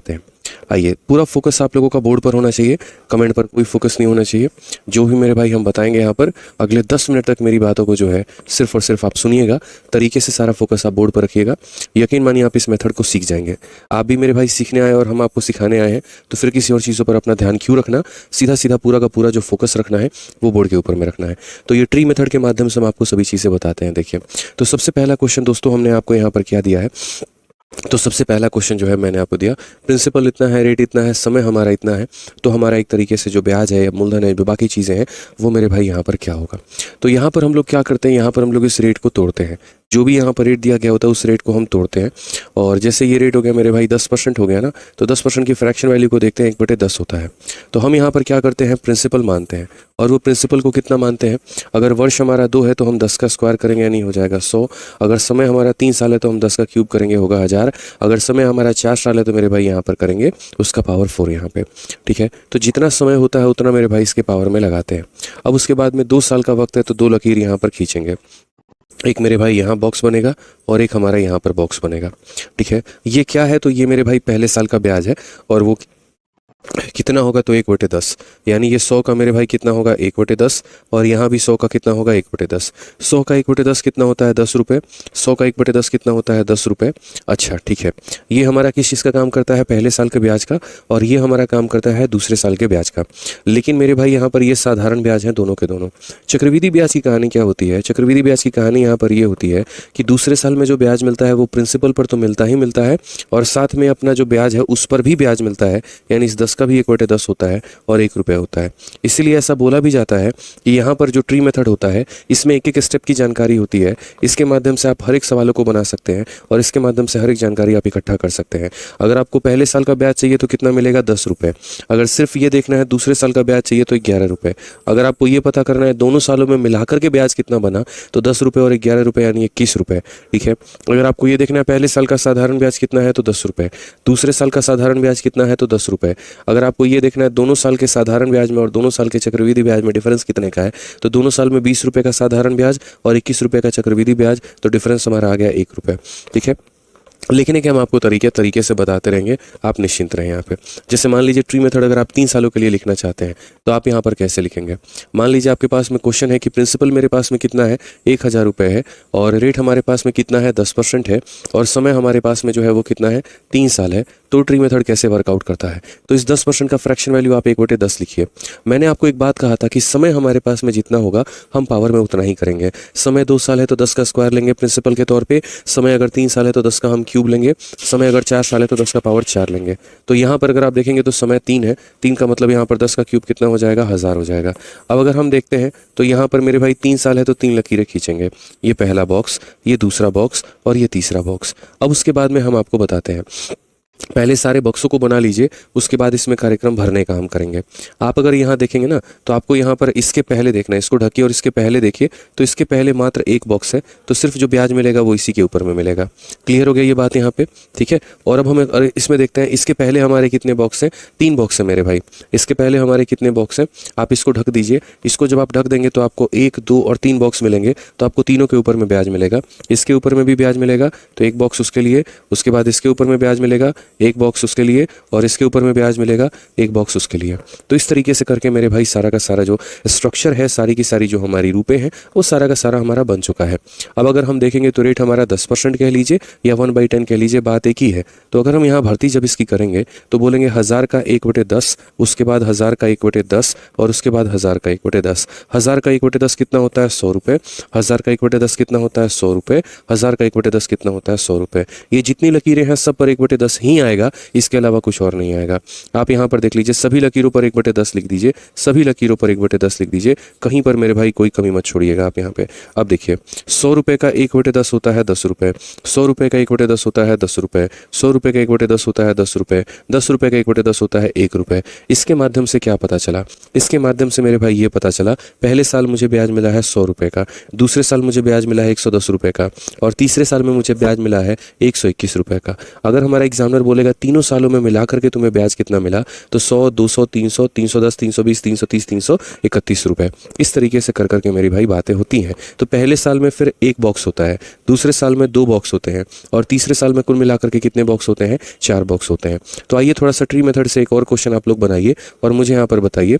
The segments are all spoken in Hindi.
हैं। आइए, पूरा फोकस आप लोगों का बोर्ड पर होना चाहिए, कमेंट पर कोई फोकस नहीं होना चाहिए। जो भी मेरे भाई हम बताएंगे यहाँ पर अगले 10 मिनट तक मेरी बातों को जो है सिर्फ और सिर्फ आप सुनिएगा, तरीके से सारा फोकस आप बोर्ड पर रखिएगा। यकीन मानिए आप इस मेथड को सीख जाएंगे। आप भी मेरे भाई सीखने आए और हम आपको सिखाने आए हैं, तो फिर किसी और चीज़ों पर अपना ध्यान क्यों रखना, सीधा सीधा पूरा का पूरा जो फोकस रखना है वो बोर्ड के ऊपर में रखना है। तो ये ट्री मेथड के माध्यम से हम आपको सभी चीज़ें बताते हैं। देखिए, तो सबसे पहला क्वेश्चन दोस्तों हमने आपको यहाँ पर क्या दिया है, तो सबसे पहला क्वेश्चन जो है मैंने आपको दिया, प्रिंसिपल इतना है, रेट इतना है, समय हमारा इतना है, तो हमारा एक तरीके से जो ब्याज है या मूलधन है, जो बाकी चीज़ें हैं, वो मेरे भाई यहाँ पर क्या होगा। तो यहाँ पर हम लोग क्या करते हैं, यहाँ पर हम लोग इस रेट को तोड़ते हैं। जो भी यहाँ पर रेट दिया गया होता है उस रेट को हम तोड़ते हैं। और जैसे ये रेट हो गया मेरे भाई 10% हो गया ना, तो 10% की फ्रैक्शन वैल्यू को देखते हैं 1/10 होता है। तो हम यहाँ पर क्या करते हैं, प्रिंसिपल मानते हैं। और वो प्रिंसिपल को कितना मानते हैं, अगर वर्ष हमारा 2 है तो हम 10 का स्क्वायर करेंगे, यानी हो जाएगा 100। अगर समय हमारा 3 साल है तो हम 10 का क्यूब करेंगे, होगा 1000। अगर समय हमारा 4 साल है तो मेरे भाई यहाँ पर करेंगे उसका पावर 4 यहाँ पे। ठीक है, तो जितना समय होता है उतना मेरे भाई इसके पावर में लगाते हैं। अब उसके बाद में 2 साल का वक्त है तो 2 लकीर यहाँ पर खींचेंगे। एक मेरे भाई यहाँ बॉक्स बनेगा और एक हमारा यहाँ पर बॉक्स बनेगा। ठीक है, ये क्या है, तो ये मेरे भाई पहले साल का ब्याज है और वो कितना होगा, तो 1/10, यानी ये 100 का मेरे भाई कितना होगा, 1/10। और यहाँ भी 100 का कितना होगा, 1/10। 100 का 1/10 कितना होता है, 10 रुपये। 100 का 1/10 कितना होता है, 10 रुपये। अच्छा ठीक है, ये हमारा किस चीज़ का काम करता है, पहले साल के ब्याज का, और ये हमारा काम करता है दूसरे साल के ब्याज का। लेकिन मेरे भाई यहाँ पर ये साधारण ब्याज है दोनों के दोनों। चक्रवृद्धि ब्याज की कहानी क्या होती है, चक्रवृद्धि ब्याज की कहानी यहाँ पर ये होती है कि दूसरे साल में जो ब्याज मिलता है वो प्रिंसिपल पर तो मिलता ही मिलता है, और साथ में अपना जो ब्याज है उस पर भी ब्याज मिलता है, यानी इस 10 का भी 1/10 होता है और 1 रुपये होता है। इसीलिए ऐसा बोला भी जाता है कि यहाँ पर जो ट्री मेथड होता है इसमें एक एक स्टेप की जानकारी होती है। इसके माध्यम से आप हर एक सवालों को बना सकते हैं और इसके माध्यम से हर एक जानकारी आप इकट्ठा कर सकते हैं। अगर आपको पहले साल का ब्याज चाहिए तो कितना मिलेगा, 10 रुपये। अगर सिर्फ ये देखना है दूसरे साल का ब्याज चाहिए तो 11 रुपये। अगर आपको ये पता करना है दोनों सालों में मिलाकर के ब्याज कितना बना, तो 10 रुपये और 11 रुपये यानी 21 रुपये। ठीक है, अगर आपको ये देखना है पहले साल का साधारण ब्याज कितना है तो 10 रुपये, दूसरे साल का साधारण ब्याज कितना है तो 10 रुपये। अगर आपको ये देखना है दोनों साल के साधारण ब्याज में और दोनों साल के चक्रवृद्धि ब्याज में डिफरेंस कितने का है, तो दोनों साल में 20 रुपये का साधारण ब्याज और 21 रुपये का चक्रवृद्धि ब्याज, तो डिफरेंस हमारा आ गया 1 रुपये। ठीक है, लिखने के हम आपको तरीके से बताते रहेंगे, आप निश्चिंत रहें यहाँ पे। जैसे मान लीजिए ट्री मेथड अगर आप 3 सालों के लिए लिखना चाहते हैं तो आप यहाँ पर कैसे लिखेंगे। मान लीजिए आपके पास में क्वेश्चन है कि प्रिंसिपल मेरे पास में कितना है, 1000 रुपये है, और रेट हमारे पास में कितना है, 10% है, और समय हमारे पास में जो है वो कितना है, 3 साल है। तो ट्री मेथड कैसे वर्कआउट करता है, तो इस 10% का फ्रैक्शन वैल्यू आप 1/10 लिखिए। मैंने आपको एक बात कहा था कि समय हमारे पास में जितना होगा हम पावर में उतना ही करेंगे। समय 2 साल है तो 10 का स्क्वायर लेंगे प्रिंसिपल के तौर पे, समय अगर 3 साल है तो 10 का हम क्यूब लेंगे, समय अगर 4 साल है तो 10 का पावर 4 लेंगे। तो यहाँ पर अगर आप देखेंगे तो समय 3 है, 3 का मतलब यहाँ पर 10 का क्यूब कितना हो जाएगा, 1000 हो जाएगा। अब अगर हम देखते हैं तो यहाँ पर मेरे भाई 3 साल है तो 3 लकीरें खींचेंगे, ये पहला बॉक्स, ये दूसरा बॉक्स और ये तीसरा बॉक्स। अब उसके बाद में हम आपको बताते हैं, पहले सारे बक्सों को बना लीजिए, उसके बाद इसमें कार्यक्रम भरने का हम करेंगे। आप अगर यहाँ देखेंगे ना तो आपको यहाँ पर इसके पहले देखना है, इसको ढकिए और इसके पहले देखिए, तो इसके पहले मात्र एक बॉक्स है, तो सिर्फ जो ब्याज मिलेगा वो इसी के ऊपर में मिलेगा। क्लियर हो गया ये बात यहाँ पे, ठीक है। और अब हम इसमें देखते हैं, इसके पहले हमारे कितने बॉक्स हैं, 3 बॉक्स है मेरे भाई। इसके पहले हमारे कितने बॉक्स हैं, आप इसको ढक दीजिए। इसको जब आप ढक देंगे तो आपको 1, 2 और 3 बॉक्स मिलेंगे, तो आपको तीनों के ऊपर में ब्याज मिलेगा। इसके ऊपर में भी ब्याज मिलेगा, तो एक बॉक्स उसके लिए, उसके बाद इसके ऊपर में ब्याज मिलेगा, एक बॉक्स उसके लिए, और इसके ऊपर में ब्याज मिलेगा, एक बॉक्स उसके लिए। तो इस तरीके से करके मेरे भाई सारा का सारा जो स्ट्रक्चर है, सारी की सारी जो हमारी रुपए हैं, वो सारा का सारा हमारा बन चुका है। अब अगर हम देखेंगे तो रेट हमारा 10% कह लीजिए या 1/10 कह लीजिए, बात एक ही है। तो अगर हम यहाँ भर्ती जब इसकी करेंगे तो बोलेंगे 1000 का 1/10, उसके बाद 1000 का 1/10 और उसके बाद 1000 का 1/10। 1000 का 1/10 कितना होता है, 100 रुपये। 1000 का 1/10 कितना होता है, 100 रुपये। 1000 का 1/10 कितना होता है, 100 रुपये। ये जितनी लकीरें हैं सब पर 1/10 ही आएगा, इसके अलावा कुछ और नहीं आएगा। आप यहाँ पर देख लीजिए, सभी लकीरों पर 1/10 लिख दीजिए, सभी लकीरों पर 1/10 लिख दीजिए, कहीं पर मेरे भाई कोई कमी मत छोड़िएगा आप यहाँ पे। अब देखिए, 100 रुपये का 1/10 होता है 10 रुपये, 100 रुपये का 1/10 होता है 10 रुपये, 100 रुपये का 1/10 होता है 10 रुपये, 10 रुपये का 1/10 होता है 1 रुपये। इसके माध्यम से क्या पता चला, इसके माध्यम से मेरे भाई ये पता चला, पहले साल मुझे ब्याज मिला है 100 रुपये का, दूसरे साल मुझे ब्याज मिला है 110 रुपये का, और तीसरे साल में मुझे ब्याज मिला है 121 रुपये का। अगर हमारा एग्जामिनर बोलेगा तीनों सालों में मिला करके तुम्हें ब्याज कितना मिला, तो 100, 200, 300, 310, 320, 330, 331 रुपए, इस तरीके से कर करके मेरी भाई बातें होती हैं। तो पहले साल में फिर एक बॉक्स होता है, दूसरे साल में 2 बॉक्स होते हैं, और तीसरे साल में कुल मिलाकर के कितने बॉक्स होते हैं, 4 बॉक्स होते हैं। तो आइए थोड़ा सा ट्री मेथड से एक और क्वेश्चन आप लोग बनाइए और मुझे यहाँ पर बताइए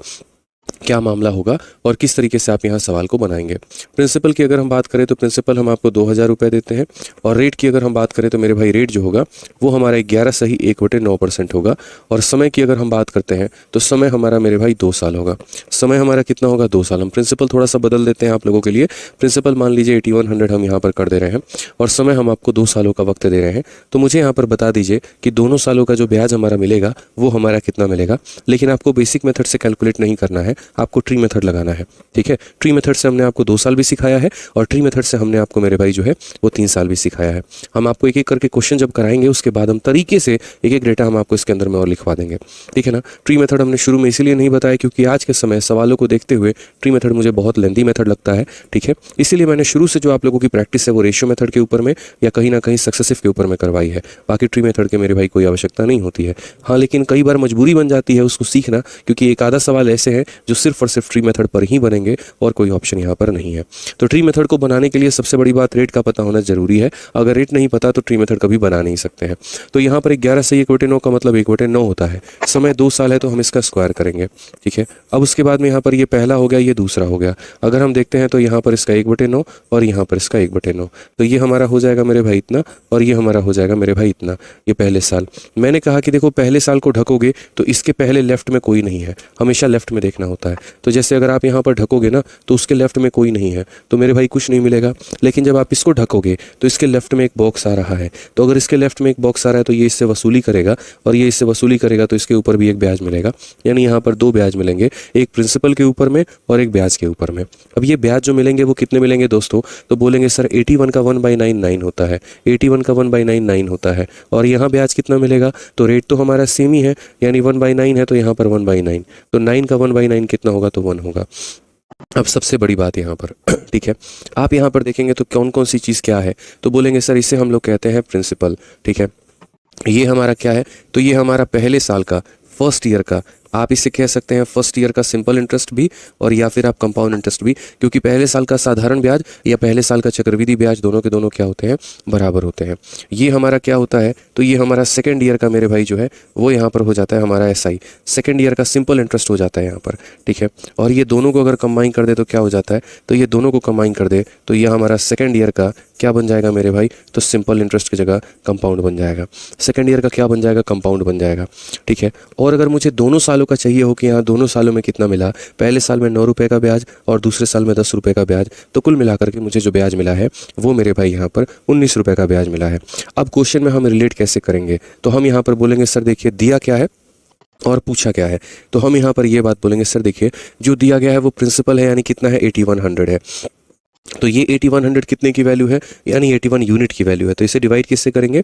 क्या मामला होगा और किस तरीके से आप यहाँ सवाल को बनाएंगे। प्रिंसिपल की अगर हम बात करें तो प्रिंसिपल हम आपको 2000 रुपये देते हैं, और रेट की अगर हम बात करें तो मेरे भाई रेट जो होगा वो हमारा 11 सही 1/9% होगा। और समय की अगर हम बात करते हैं तो समय हमारा मेरे भाई 2 साल होगा। समय हमारा कितना होगा, 2 साल। हम प्रिंसिपल थोड़ा सा बदल देते हैं आप लोगों के लिए। प्रिंसिपल मान लीजिए 8100 हम यहाँ पर कर दे रहे हैं, और समय हम आपको 2 सालों का वक्त दे रहे हैं। तो मुझे यहाँ पर बता दीजिए कि दोनों सालों का जो ब्याज हमारा मिलेगा वो हमारा कितना मिलेगा। लेकिन आपको बेसिक मेथड से कैलकुलेट नहीं करना है, आपको ट्री मेथड लगाना है। ठीक है, ट्री मेथड से हमने आपको 2 साल भी सिखाया है, और ट्री मेथड से हमने आपको मेरे भाई जो है वो 3 साल भी सिखाया है। हम आपको एक एक करके क्वेश्चन जब कराएंगे उसके बाद हम तरीके से एक एक डेटा हम आपको इसके अंदर में और लिखवा देंगे। ठीक है ना। ट्री मेथड हमने शुरू में इसीलिए नहीं बताया क्योंकि आज के समय सवालों को देखते हुए ट्री मेथड मुझे बहुत लेंथी मेथड लगता है। ठीक है, इसीलिए मैंने शुरू से जो आप लोगों की प्रैक्टिस है वो रेशियो मेथड के ऊपर में या कहीं ना कहीं सक्सेसिव के ऊपर में करवाई है। बाकी ट्री मेथड के मेरे भाई कोई आवश्यकता नहीं होती है। हाँ, लेकिन कई बार मजबूरी बन जाती है उसको सीखना, क्योंकि एक आधा सवाल ऐसे हैं जो सिर्फ और सिर्फ ट्री मेथड पर ही बनेंगे और कोई ऑप्शन यहाँ पर नहीं है। तो ट्री मेथड को बनाने के लिए सबसे बड़ी बात रेट का पता होना जरूरी है। अगर रेट नहीं पता तो ट्री मेथड कभी बना नहीं सकते हैं। तो यहाँ पर 11 से 1/9 का मतलब 1/9 होता है। समय 2 साल है तो हम इसका स्क्वायर करेंगे। ठीक है, अब उसके बाद में यहाँ पर ये पहला हो गया, ये दूसरा हो गया। अगर हम देखते हैं तो यहाँ पर इसका 1/9 और यहाँ पर इसका 1/9, तो ये हमारा हो जाएगा मेरे भाई इतना, और ये हमारा हो जाएगा मेरे भाई इतना। ये पहले साल। मैंने कहा कि देखो पहले साल को ढकोगे तो इसके पहले लेफ्ट में कोई नहीं है, हमेशा लेफ्ट में देखना होता है। तो जैसे अगर आप यहाँ पर ढकोगे ना तो उसके लेफ्ट में कोई नहीं है तो मेरे भाई कुछ नहीं मिलेगा। लेकिन जब आप इसको ढकोगे तो इसके लेफ्ट में एक बॉक्स आ रहा है, तो अगर इसके लेफ्ट में एक बॉक्स आ रहा है तो ये इससे वसूली करेगा, और ये इससे वसूली करेगा तो इसके ऊपर भी एक ब्याज मिलेगा। यानी यहाँ पर 2 ब्याज मिलेंगे, एक प्रिंसिपल के ऊपर में और एक ब्याज के ऊपर में। अब ये ब्याज जो मिलेंगे वो कितने मिलेंगे दोस्तों, तो बोलेंगे सर 81 का 1/9 होता है, 81 का 1/9 होता है। और यहाँ ब्याज कितना मिलेगा, तो रेट तो हमारा सेम ही है, यानी 1/9 है तो यहाँ पर 1/9, तो 9 का 1/9 कितना होगा, तो 1 होगा। अब सबसे बड़ी बात यहाँ पर ठीक है, आप यहाँ पर देखेंगे तो कौन कौन सी चीज़ क्या है, तो बोलेंगे सर इसे हम लोग कहते हैं प्रिंसिपल। ठीक है, ये हमारा क्या है, तो ये हमारा पहले साल का, फर्स्ट ईयर का, आप इसे कह सकते हैं फर्स्ट ईयर का सिंपल इंटरेस्ट भी, और या फिर आप कंपाउंड इंटरेस्ट भी, क्योंकि पहले साल का साधारण ब्याज या पहले साल का चक्रवृद्धि ब्याज दोनों के दोनों क्या होते हैं, बराबर होते हैं। ये हमारा क्या होता है, तो ये हमारा सेकेंड ईयर का मेरे भाई जो है वो यहाँ पर हो जाता है हमारा SI, सेकेंड ईयर का सिंपल इंटरेस्ट हो जाता है यहाँ पर। ठीक है, और ये दोनों को अगर कंबाइन कर दे तो क्या हो जाता है, तो ये दोनों को कंबाइन कर दे तो ये हमारा सेकेंड ईयर का क्या बन जाएगा मेरे भाई, तो सिंपल इंटरेस्ट की जगह कंपाउंड बन जाएगा। सेकेंड ईयर का क्या बन जाएगा, कंपाउंड बन जाएगा। ठीक है, और अगर मुझे दोनों सालों का चाहिए हो कि यहाँ दोनों सालों में कितना मिला, पहले साल में 9 रुपये का ब्याज और दूसरे साल में 10 रुपये का ब्याज, तो कुल मिलाकर के मुझे जो ब्याज मिला है वो मेरे भाई यहाँ पर 19 रुपये का ब्याज मिला है। अब क्वेश्चन में हम रिलेट कैसे करेंगे, तो हम यहाँ पर बोलेंगे सर देखिए दिया क्या है और पूछा क्या है, तो हम यहाँ पर ये बात बोलेंगे सर देखिए जो दिया गया है वो प्रिंसिपल है, यानी कितना है, 8100 है। तो ये 8100 कितने की वैल्यू है, यानी 81 यूनिट की वैल्यू है। तो इसे डिवाइड किससे करेंगे,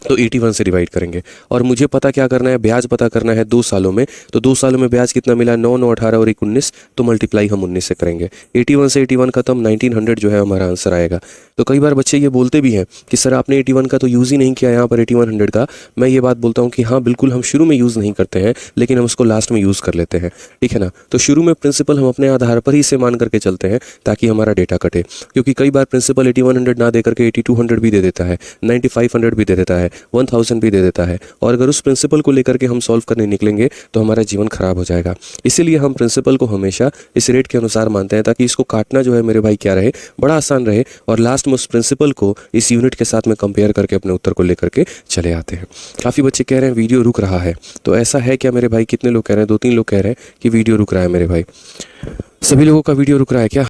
तो 81 से डिवाइड करेंगे। और मुझे पता क्या करना है, ब्याज पता करना है 2 सालों में। तो 2 सालों में ब्याज कितना मिला, 9, 9, 18 और 1, 19, तो मल्टीप्लाई हम 19 से करेंगे। 81 से 81 खत्म, 1900 जो है हमारा आंसर आएगा। तो कई बार बच्चे ये बोलते भी हैं कि सर आपने 81 का तो यूज़ ही नहीं किया यहाँ पर 8100 का। मैं ये बात बोलता हूँ कि हाँ बिल्कुल हम शुरू में यूज़ नहीं करते हैं, लेकिन हम उसको लास्ट में यूज़ कर लेते हैं। ठीक है ना, तो शुरू में प्रिंसिपल हम अपने आधार पर ही इसे मान करके चलते हैं ताकि हमारा डेटा कटे, क्योंकि कई बार प्रिंसिपल 8100 ना दे करके 8200 भी दे देता है, 9500 भी दे देता है, 1000 भी दे देता है। और अगर उस प्रिंसिपल को लेकर के हम सॉल्व करने निकलेंगे तो हमारा जीवन खराब हो जाएगा। इसीलिए हम प्रिंसिपल को हमेशा इस रेट के अनुसार मानते हैं ताकि इसको काटना जो है मेरे भाई क्या रहे, बड़ा आसान रहे, और लास्ट में उस प्रिंसिपल को इस यूनिट के साथ में कंपेयर करके अपने उत्तर को लेकर के चले आते हैं। काफ़ी बच्चे कह रहे हैं वीडियो रुक रहा है, तो ऐसा है क्या मेरे भाई, कितने लोग कह रहे हैं, 2-3 लोग कह रहे हैं कि वीडियो रुक रहा है मेरे भाई। सभी लोगों का वीडियो रुक रहा है क्या?